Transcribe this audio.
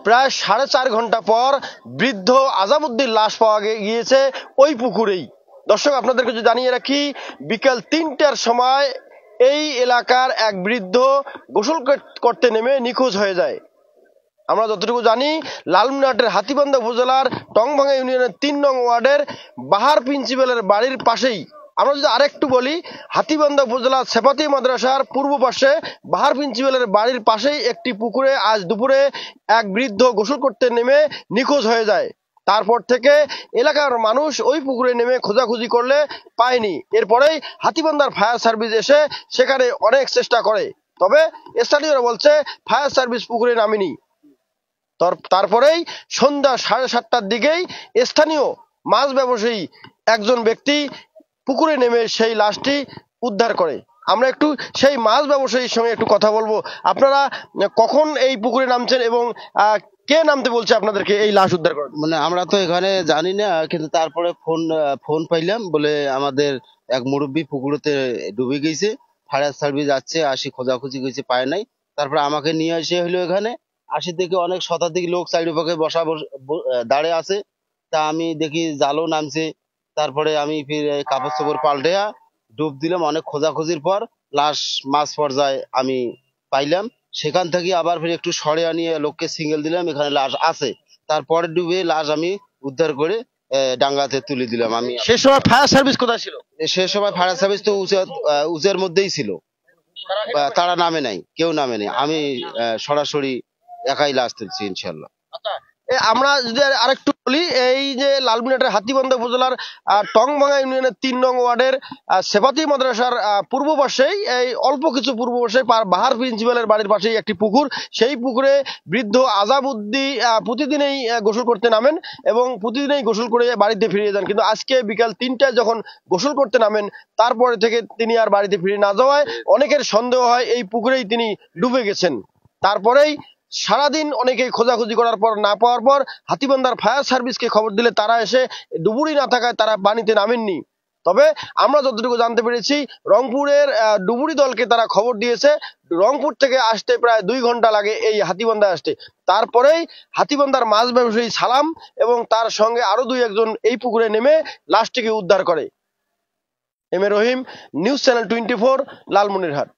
প্রায় 4.5 ঘন্টা পর বৃদ্ধ আজামউদ্দিন লাশ পাওয়া গিয়েছে ওই পুকুরেই। দর্শক, আপনাদেরকে যদি জানিয়ে রাখি, বিকাল 3টার সময় এই এলাকার এক বৃদ্ধ গোসল করতে নেমে নিখোঁজ হয়ে যায়। আমরা যতটুকু জানি, লালমনিরহাটের হাতীবান্ধা উপজেলার টংভাঙ্গা ইউনিয়নের 3 নং ওয়ার্ডের বাহার প্রিন্সিপালের বাড়ির পাশেই। আমরা যদি আরেকটু বলি, হাতীবান্ধা উপজেলার সেপাতি মাদ্রাসার পূর্ব পাশে বাহার প্রিন্সিপালের বাড়ির পাশেই একটি পুকুরে আজ দুপুরে এক বৃদ্ধ গোসল করতে নেমে নিখোঁজ হয়ে যায়। তারপর থেকে এলাকার মানুষ ওই পুকুরে নেমে খোঁজাখুঁজি করলে পায়নি। এরপরেই হাতীবান্ধার ফায়ার সার্ভিস এসে সেখানে অনেক চেষ্টা করে, তবে স্থানীয়রা বলছে ফায়ার সার্ভিস পুকুরে নামেনি। তারপরেই সন্ধ্যা 7:30টার দিকেই স্থানীয় মাছ ব্যবসায়ী একজন ব্যক্তি পুকুরে নেমে সেই লাশটি উদ্ধার করে। আমরা একটু সেই মাছ ব্যবসায়ীর সঙ্গে একটু কথা বলবো। আপনারা কখন এই পুকুরে নামছেন এবং কে নামতে বলছে আপনাদেরকে এই লাশ উদ্ধার করার? মানে আমরা তো এখানে জানি না, কিন্তু তারপরে ফোন পাইলাম বলে আমাদের এক মুরব্বী পুকুরেতে ডুবে গেছে, ফায়ার সার্ভিস যাচ্ছে, আসি খোঁজাখুঁজি গেছে, পায় নাই। তারপরে আমাকে নিয়ে এসে হলো এখানে আসি, দেখি অনেক শতাধিক লোক চারিপাশে দাঁড়িয়ে আছে। তা আমি দেখি জালও নামছে। তারপরে আমি ফির কাপড় চোপড় পাল্টে ডুব দিলাম। অনেক খোঁজাখুঁজির পর লাশ মাঝ পর্যায়ে আমি পাইলাম। সেখান থেকে আবার ফির একটু সরে আনিয়ে লোককে সিঙ্গেল দিলাম, এখানে লাশ আছে। তারপরে ডুবে লাশ আমি উদ্ধার করে ডাঙ্গাতে তুলে দিলাম। আমি সে সময় ফায়ার সার্ভিস কোথায় ছিল? সে সময় ফায়ার সার্ভিস তো উঁচের মধ্যেই ছিল, তারা নামে নাই, কেউ নামে নাই। আমি সরাসরি একাই লাশ তুলছি ইনশাল্লাহ। আমরা যদি আরেকটু বলি, এই যে লালমনিরহাটের হাতীবান্ধা উপজেলার টংভাঙ্গা ইউনিয়নের 3 নং ওয়ার্ডের সেপাতি মাদ্রাসার পূর্ব পাশেই, এই অল্প কিছু পূর্ব পাশে বাহার প্রিন্সিপালের বাড়ির পাশেই একটি পুকুর। সেই পুকুরে বৃদ্ধ আজামউদ্দিন প্রতিদিনই গোসল করতে নামেন এবং প্রতিদিনই গোসল করে বাড়িতে ফিরে যান। কিন্তু আজকে বিকাল 3টায় যখন গোসল করতে নামেন, তারপরে থেকে তিনি আর বাড়িতে ফিরে না যাওয়ায় অনেকের সন্দেহ হয় এই পুকুরেই তিনি ডুবে গেছেন। তারপরেই সারাদিন অনেকেই খোঁজাখুঁজি করার পর না পাওয়ার পর হাতীবান্ধার ফায়ার সার্ভিসকে খবর দিলে তারা এসে ডুবুরি না থাকায় তারা পানিতে নামেননি। তবে আমরা যতটুকু জানতে পেরেছি, রংপুরের ডুবুরি দলকে তারা খবর দিয়েছে। রংপুর থেকে আসতে প্রায় 2 ঘন্টা লাগে এই হাতীবান্ধা আসতে। তারপরেই হাতীবান্ধার মাছ ব্যবসায়ী সালাম এবং তার সঙ্গে আরো 2-1 জন এই পুকুরে নেমে লাশটিকে উদ্ধার করে। M A Rahim, news channel 24, Lalmonirhat.